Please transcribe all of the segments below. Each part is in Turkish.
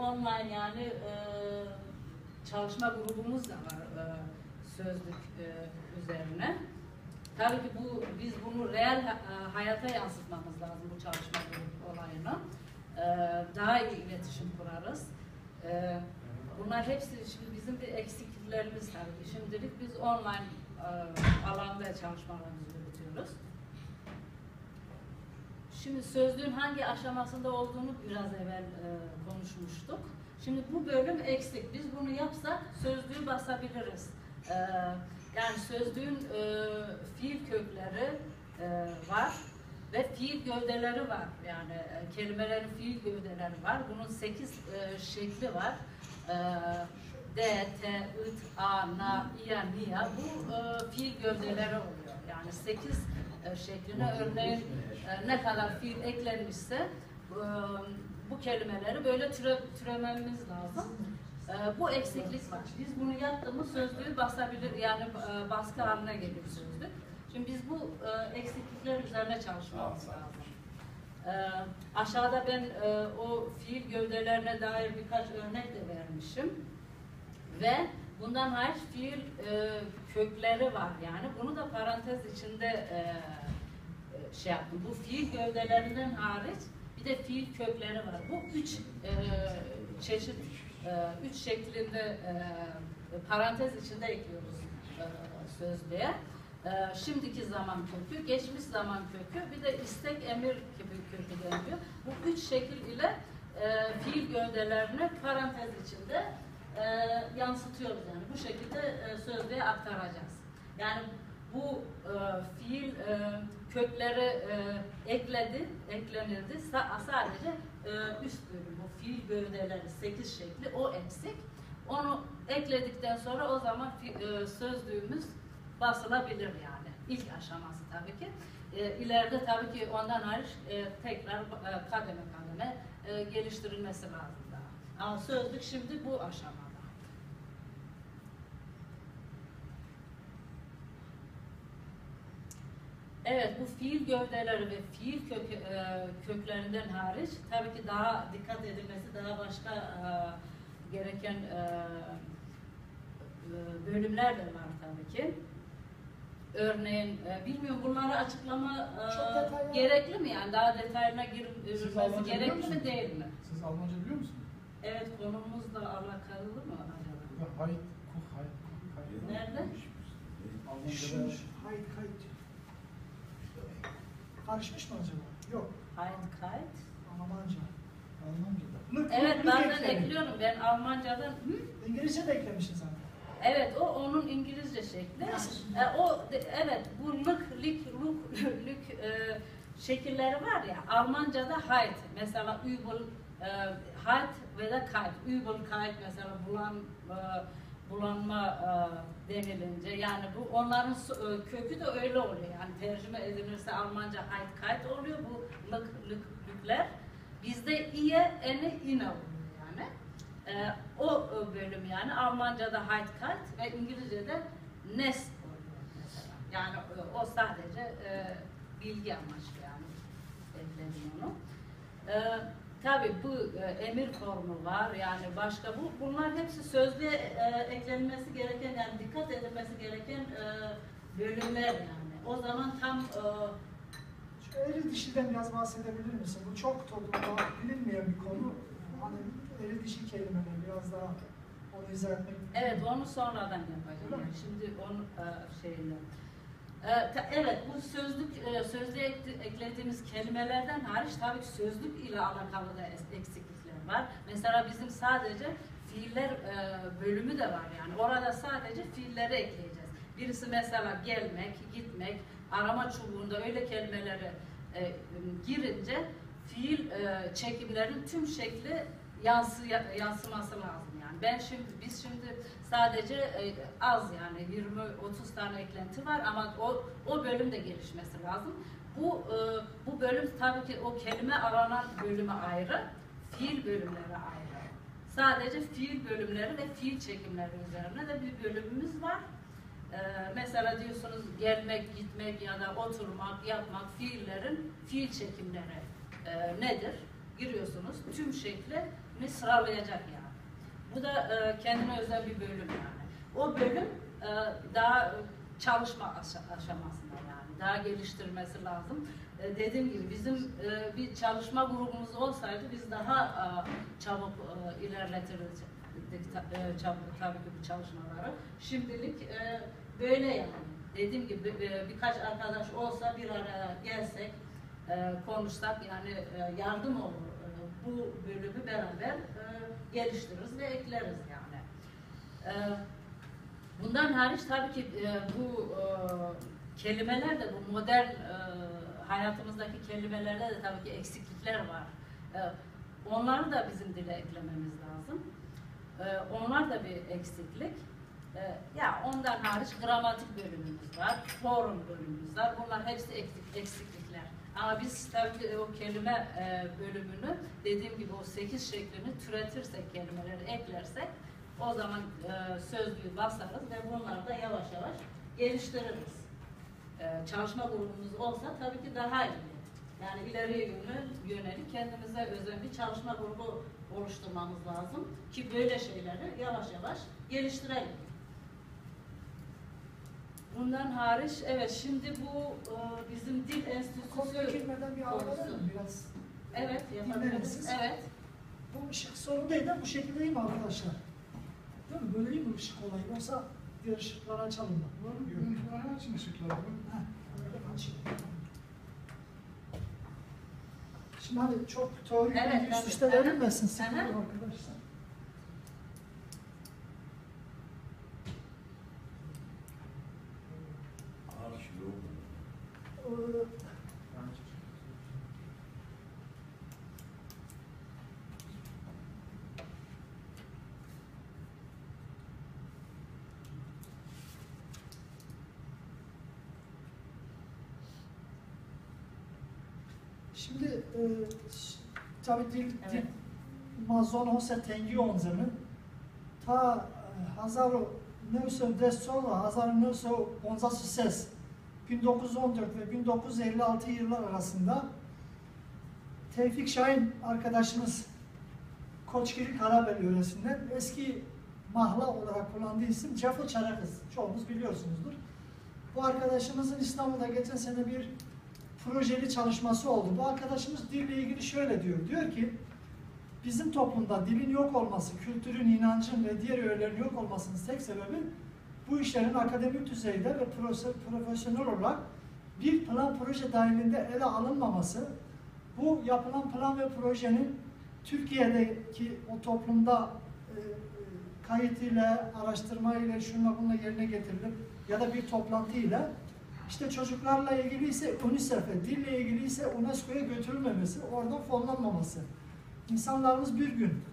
online yani çalışma grubumuz da var sözlük üzerine. Tabii ki biz bunu real hayata yansıtmamız lazım bu çalışma grubu olayını. Daha iyi iletişim kurarız. Bunlar hepsi şimdi bizim bir eksikliklerimiz tabii ki. Şimdilik biz online alanda çalışmalarımızı yürütüyoruz. Şimdi sözlüğün hangi aşamasında olduğunu biraz evvel konuşmuştuk. Şimdi bu bölüm eksik. Biz bunu yapsak sözlüğü basabiliriz. Yani sözlüğün fiil kökleri var ve fiil gövdeleri var. Yani kelimelerin fiil gövdeleri var. Bunun 8 şekli var. D, T, It, A, Na, İya, Niya. Bu fiil gövdeleri oluyor. Yani 8 şekline örneğin ne kadar fiil eklenmişse bu kelimeleri böyle türememiz lazım. Bu eksiklik var. Biz bunu yaptığımız sözlüğü basabilir, yani baskı haline gelir sözlük. Şimdi biz bu eksiklikler üzerine çalışmamız lazım. Aşağıda ben o fiil gövdelerine dair birkaç örnek de vermişim. Ve bundan hariç fiil kökleri var yani. Bunu da parantez içinde şey yaptım. Bu fiil gövdelerinden hariç bir de fiil kökleri var. Bu 3 çeşit, 3 şeklinde parantez içinde ekliyoruz sözlüğe. Şimdiki zaman kökü, geçmiş zaman kökü, bir de istek emir gibi kökü deniliyor. Bu 3 şekil ile fiil gövdelerini parantez içinde yansıtıyoruz yani. Bu şekilde sözlüğe aktaracağız. Yani bu fiil kökleri eklenildi. Sadece üst bölüm, bu fiil gövdeleri 8 şekli, o eksik. Onu ekledikten sonra o zaman sözlüğümüz basılabilir yani. İlk aşaması tabii ki. İleride tabii ki ondan hariç tekrar kademe kademe geliştirilmesi lazım daha. Ama sözlük şimdi bu aşamada. Evet, bu fiil gövdeleri ve fiil köklerinden hariç tabii ki daha dikkat edilmesi, daha başka gereken bölümler de var tabii ki. Örneğin, bilmiyorum bunları açıklama gerekli mi yani? Daha detayına girilmesi gerekli mi değil mi? Siz Almanca biliyor musunuz? Evet, konumuzla alakalı mı acaba? Hayt. Nerede? Almanca'da hayt. Karışmış mı acaba? Yok. Hayt. Almanca'da. Evet, bazen ekliyorum. Ben Almancadan... İngilizce de eklemişsin zaten. Evet, o onun İngilizce şekli. Evet, bu lük şekilleri var ya, Almanca'da hayt. Mesela übel, hayt ve de kayt. Übel, kayt mesela bulanma denilince. Yani bu onların kökü de öyle oluyor. Yani tercüme edilirse Almanca hayt, kayt oluyor. Bu lükler. Bizde iye, ene, ine oluyor yani. O bölüm yani Almanca'da hayt kalt ve İngilizce'de nes oluyor mesela. Yani o sadece bilgi amaçlı yani eklediğim onu. Tabii bu emir formu var yani başka bunlar hepsi sözlüğe eklenmesi gereken yani dikkat edilmesi gereken bölümler yani. O zaman tam şu eril dişiden biraz bahsedebilir misin? Bu çok toplumda bilinmeyen bir konu. Hani eril dişi kelimeler biraz daha onu izah etmek. Evet, onu sonradan yapacağım. Yani şimdi onun şeyini. Evet, bu sözlüğe eklediğimiz kelimelerden hariç tabii ki sözlük ile alakalı da eksiklikler var. Mesela bizim sadece fiiller bölümü de var yani. Orada sadece fiilleri ekleyeceğiz. Birisi mesela gelmek, gitmek, arama çubuğunda öyle kelimeleri girince fiil çekimlerin tüm şekli yansıması lazım yani. Biz şimdi sadece az yani 20-30 tane eklenti var ama o bölüm de gelişmesi lazım. Bu bölüm tabii ki o kelime aranan bölümü ayrı, fiil bölümleri ayrı. Sadece fiil bölümleri ve fiil çekimleri üzerine de bir bölümümüz var. Mesela diyorsunuz gelmek, gitmek ya da oturmak, yapmak fiillerin fiil çekimleri nedir? Giriyorsunuz tüm şekli sıralayacak yani. Bu da kendine özel bir bölüm yani. O bölüm daha çalışma aşamasında yani. Daha geliştirmesi lazım. Dediğim gibi bizim bir çalışma grubumuz olsaydı biz daha çabuk ilerletirdik tabii ki bu çalışmaları. Şimdilik böyle yani. Dediğim gibi birkaç arkadaş olsa bir araya gelsek, konuşsak yani yardım olur. Bu bölümü beraber geliştiririz ve ekleriz yani. Bundan hariç tabii ki bu kelimeler de bu modern hayatımızdaki kelimelerde de tabii ki eksiklikler var. Onları da bizim dile eklememiz lazım. Onlar da bir eksiklik. Ya ondan hariç gramatik bölümümüz var, forum bölümümüz var. Bunlar hepsi eksiklikler. Ama biz tabii ki o kelime bölümünü dediğim gibi o 8 şeklini türetirsek, kelimeleri eklersek o zaman sözlüğü basarız ve bunları da yavaş yavaş geliştiririz. Çalışma grubumuz olsa tabii ki daha iyi. Yani ileriye yönelik kendimize özel bir çalışma grubu oluşturmamız lazım ki böyle şeyleri yavaş yavaş geliştirelim. Bundan hariç, evet şimdi bu bizim dil enstitüsü Girmeden bir ağırlayalım biraz. Evet, yapabiliriz. Evet. Bu ışık sorun değil de bu şekilde iyi mi arkadaşlar? Değil mi? Böyle iyi mi ışık olayı? Yoksa diğer ışıkları açalım mı? Görüntüleri açın ışıkları. Öyle açayım. Şimdi hani çok teorik Evet, bilgi üst tabii. üste verilmesin. Aha. Sıkılır arkadaşlar. Şimdi tabii dil mazon se tengions'ını ta Hazaro 1916 1914 ve 1956 yıllar arasında Tevfik Şahin arkadaşımız Koçgiri Karabel yöresinden eski mahla olarak kullandığı isim Cefo Çarakız. Çoğunuz biliyorsunuzdur. Bu arkadaşımızın İstanbul'da geçen sene bir projeli çalışması oldu. Bu arkadaşımız dille ilgili şöyle diyor. Diyor ki bizim toplumda dilin yok olması, kültürün, inancın ve diğer öğelerin yok olmasının tek sebebi bu işlerin akademik düzeyde ve profesyonel olarak bir plan proje dahilinde ele alınmaması, bu yapılan plan ve projenin Türkiye'deki o toplumda kayıt ile, araştırma ile, şunla bununla yerine getirilip ya da bir toplantı ile işte çocuklarla ilgili ise UNICEF'e, dille ilgili ise UNESCO'ya götürülmemesi, oradan fonlanmaması. İnsanlarımız bir gün,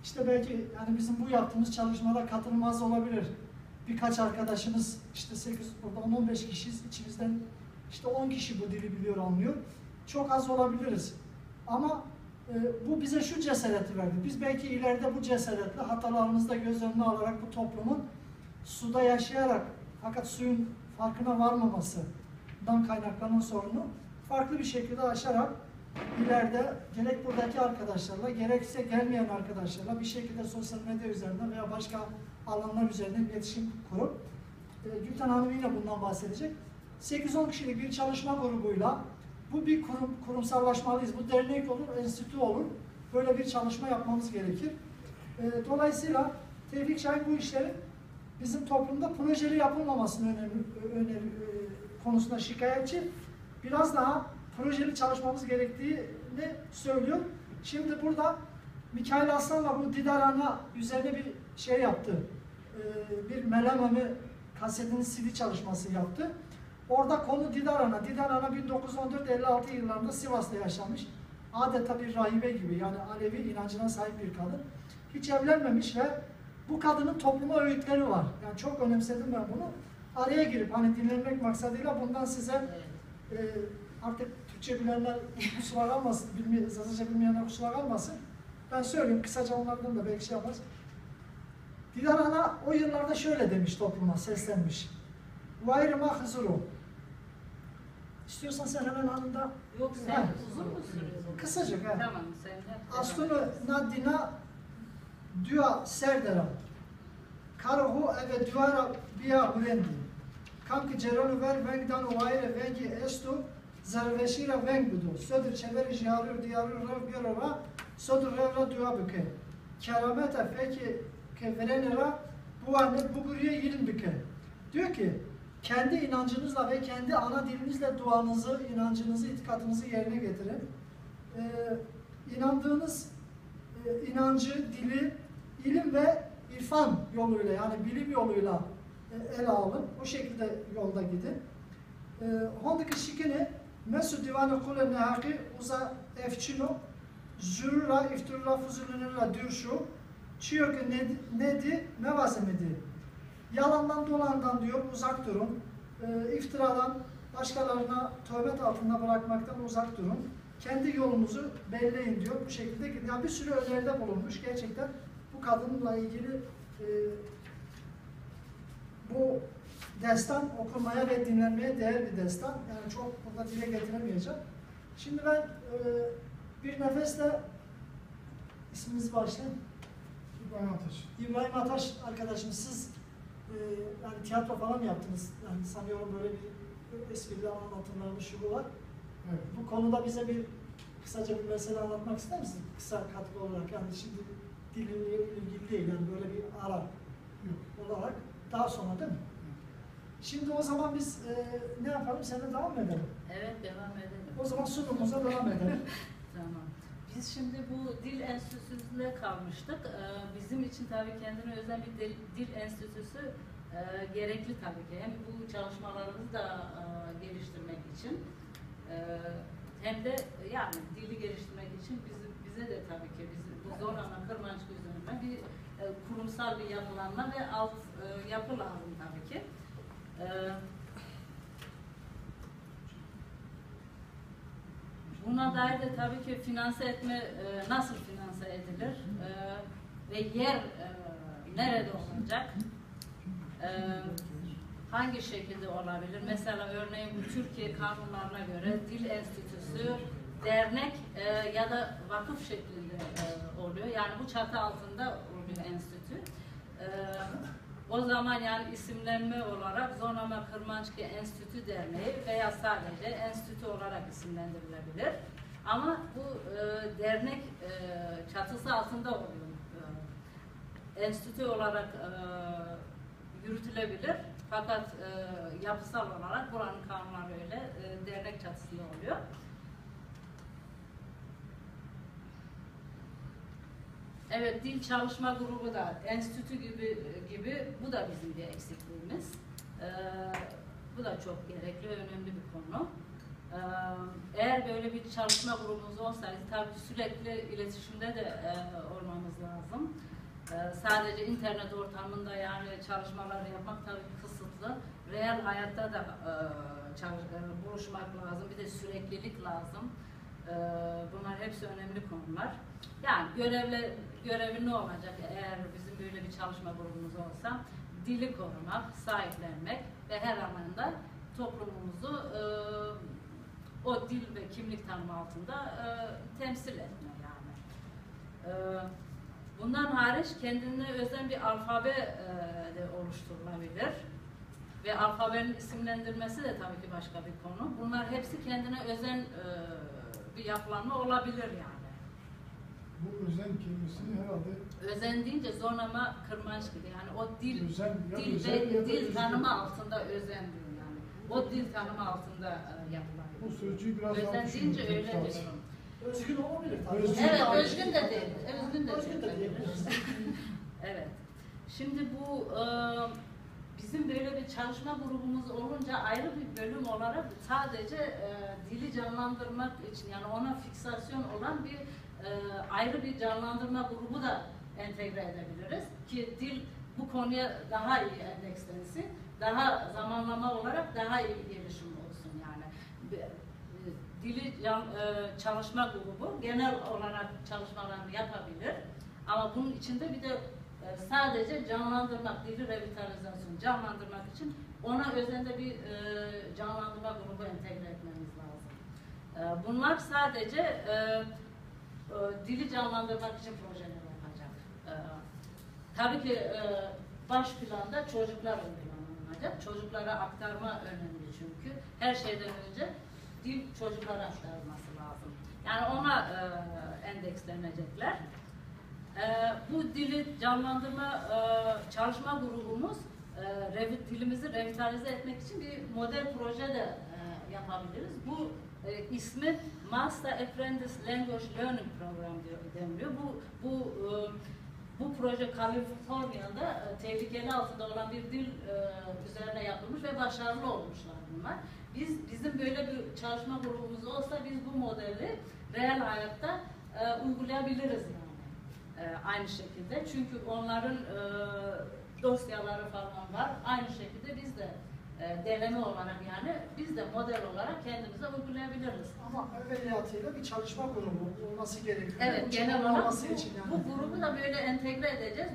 işte belki yani bizim bu yaptığımız çalışmada katılmaz olabilir. Birkaç arkadaşımız, işte 8, burada 10-15 kişiyiz, içimizden işte 10 kişi bu dili biliyor, anlıyor. Çok az olabiliriz. Ama bu bize şu cesareti verdi. Biz belki ileride bu cesaretle hatalarımızı da göz önüne alarak bu toplumun suda yaşayarak fakat suyun farkına varmamasından kaynaklanan sorunu farklı bir şekilde aşarak ileride gerek buradaki arkadaşlarla gerekse gelmeyen arkadaşlarla bir şekilde sosyal medya üzerinden veya başka alanlar üzerinden iletişim kurup Gülten Hanım yine bundan bahsedecek. 8-10 kişilik bir çalışma grubuyla bu bir kurumsallaşmalıyız. Bu dernek olur, enstitü olur. Böyle bir çalışma yapmamız gerekir. Dolayısıyla Tevfik Şahin bu işlerin bizim toplumda projeli yapılmamasının konusunda şikayetçi. Biraz daha projeli çalışmamız gerektiğini söylüyor. Şimdi burada Mikail Aslan'la bu Didarana üzerine bir şey yaptı. Bir Melememi kasetinin CD çalışması yaptı. Orada konu Didarana. Didarana 1914-56 yıllarında Sivas'ta yaşamış. Adeta bir rahibe gibi, yani Alevi inancına sahip bir kadın. Hiç evlenmemiş ve bu kadının topluma öğütleri var. Yani çok önemsedim ben bunu. Araya girip hani dinlenmek maksadıyla bundan size artık Türkçe bilenler kusura kalmasın, Zazaca bilmeyenler kusura kalmasın. Ben söyleyeyim, kısaca onlardan da belki şey yaparız. Didarana o yıllarda şöyle demiş, topluma seslenmiş. Vayrıma hızuru. İstiyorsan sen hemen anında... Yok sen uzun mu sürüyor? Kısacık. Tamam sen de. Aslında nadina dua serdera. Karahu eve duara biya hurendi. Kanki ceronu ver vengdan uayre vengi estu zarveşira veng budu. Södür çeveri jiharur diyarur rev görora södür revra dua büke. Keramete feki keverenera bu anne bu buraya yirin büke. Diyor ki kendi inancınızla ve kendi ana dilinizle duanızı, inancınızı, itikadınızı yerine getirin. İnandığınız inancı, dili, ilim ve irfan yoluyla yani bilim yoluyla ele alın. O şekilde yolda gidin. Hondaki şikini mesu divanı kule nehaki uza efçino zürra iftirla fuzulunla dürşu çiyor ki nedi mevazemedi. Yalandan dolandan diyor uzak durun. İftiradan başkalarına töhmet altında bırakmaktan uzak durun. Kendi yolunuzu belleyin diyor. Bu şekilde gidiyor. Yani bir sürü öneride bulunmuş. Gerçekten bu kadınla ilgili bu destan okunmaya ve dinlenmeye değer bir destan. Yani çok burada dile getiremeyeceğim. Şimdi ben bir nefesle isminizi başlayın. İbrahim Ataş. İbrahim Ataş arkadaşım siz yani tiyatro falan mı yaptınız? Yani sanıyorum böyle bir esprili anlatımlarımız şu bu var. Evet. Bu konuda bize kısaca bir mesele anlatmak ister misiniz? Kısa katkı olarak yani şimdi dilinle ilgili değil yani böyle bir ara olarak daha sonra değil mi? Şimdi o zaman biz ne yapalım? Seninle devam mı edelim? Evet, devam edelim. O zaman sunumumuza devam edelim. Tamam. Biz şimdi bu dil enstitüsünde kalmıştık. Bizim için tabii kendine özel bir dil enstitüsü gerekli tabii ki. Hem bu çalışmalarımızı da geliştirmek için hem de yani dili geliştirmek için bize de tabii ki bu Zorlama Kırmançık üzerine bir kurumsal bir yapılanma ve alt yapı lazım tabii ki. Buna dair de tabii ki finanse etme nasıl finanse edilir ve yer nerede olacak, hangi şekilde olabilir? Mesela örneğin bu Türkiye kanunlarına göre Dil Enstitüsü dernek ya da vakıf şeklinde oluyor. Yani bu çatı altında oluyor enstitü. O zaman yani isimlenme olarak Zorlama Kırmançık Enstitü Derneği veya sadece enstitü olarak isimlendirilebilir. Ama bu dernek çatısı altında oluyor. Enstitü olarak yürütülebilir. Fakat yapısal olarak buranın kanunları öyle dernek çatısında oluyor. Evet, dil çalışma grubu da enstitü gibi bu da bizim bir eksikliğimiz. Bu da çok gerekli ve önemli bir konu. Eğer böyle bir çalışma grubumuz olsaydı tabii sürekli iletişimde de olmamız lazım. Sadece internet ortamında yani çalışmalar yapmak tabii kısıtlı. Reel hayatta da buluşmak lazım. Bir de süreklilik lazım. Bunlar hepsi önemli konular. Yani görevi ne olacak eğer bizim böyle bir çalışma grubumuz olsa? Dili korumak, sahiplenmek ve her alanda toplumumuzu o dil ve kimlik tanımı altında temsil etme yani. Bundan hariç kendine özel bir alfabe de oluşturulabilir. Ve alfabenin isimlendirmesi de tabii ki başka bir konu. Bunlar hepsi kendine özel bir yapılanma olabilir yani. Bu özen kelimesini herhalde Özen deyince Zorlama Kırmançık gibi yani o dil özen, dil tanımı altında özen diyor yani. O dil tanımı altında yapılan. bu sözcüğü biraz özen deyince öyle bir şey. Özgün olabilir tabii. Evet, özgün de değil. Özgün de diyebiliriz. Evet. Şimdi bu bizim böyle bir çalışma grubumuz olunca ayrı bir bölüm olarak sadece dili canlandırmak için yani ona fiksasyon olan bir ayrı bir canlandırma grubu da entegre edebiliriz ki dil bu konuya daha iyi endekslensin, daha zamanlama olarak daha iyi bir gelişim olsun yani. Dili çalışma grubu genel olarak çalışmalarını yapabilir ama bunun içinde bir de sadece canlandırmak, dili revitalizasyonu canlandırmak için ona özelde bir canlandırma grubu entegre etmemiz lazım. Bunlar sadece dili canlandırmak için projeler yapacak. Tabii ki baş planda çocuklar uygulanacak. Çocuklara aktarma önemli çünkü. Her şeyden önce dil çocuklara aktarılması lazım. Yani ona endekslenecekler. Bu dili canlandırma çalışma grubumuz dilimizi revitalize etmek için bir model proje de yapabiliriz. Bu ismi Master Apprentice Language Learning Program deniliyor. Bu proje Kaliforniya'da tehlikeli altında olan bir dil üzerine yapılmış ve başarılı olmuşlar bunlar. Bizim böyle bir çalışma grubumuz olsa biz bu modeli reel hayatta uygulayabiliriz yani. Aynı şekilde. Çünkü onların dosyaları falan var. Aynı şekilde biz de deneme olarak yani biz de model olarak kendimize uygulayabiliriz. Ama evveliyatıyla bir çalışma grubu olması gerekiyor. Evet, Bu genel olarak olması için yani. bu grubu da böyle entegre edeceğiz.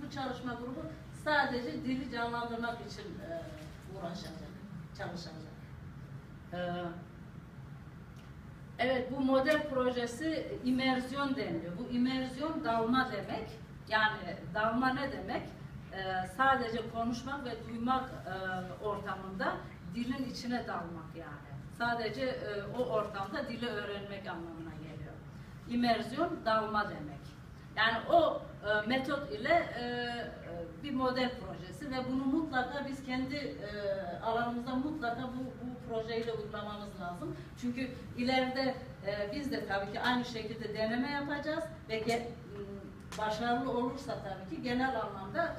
Bu çalışma grubu sadece dili canlandırmak için uğraşacak, çalışacak. Evet, bu model projesi imersiyon deniliyor. Bu imersiyon dalma demek. Yani dalma ne demek? Sadece konuşmak ve duymak ortamında dilin içine dalmak yani. Sadece o ortamda dili öğrenmek anlamına geliyor. İmersiyon dalma demek. Yani o metot ile bir model projesi ve bunu mutlaka biz kendi alanımızda mutlaka bu projeyle uygulamamız lazım. Çünkü ileride biz de tabii ki aynı şekilde deneme yapacağız ve başarılı olursa tabii ki genel anlamda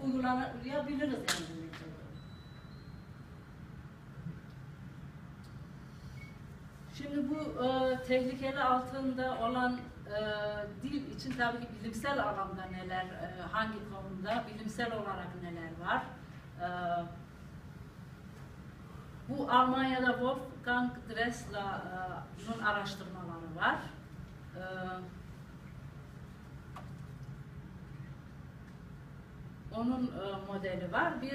uygulayabiliriz yani bu metodu. Şimdi bu tehlikeli altında olan dil için tabii ki bilimsel alanda neler, hangi konuda, bilimsel olarak neler var? Bu Almanya'da Wolfgang Dressler'ın araştırmaları var. Onun modeli var. Bir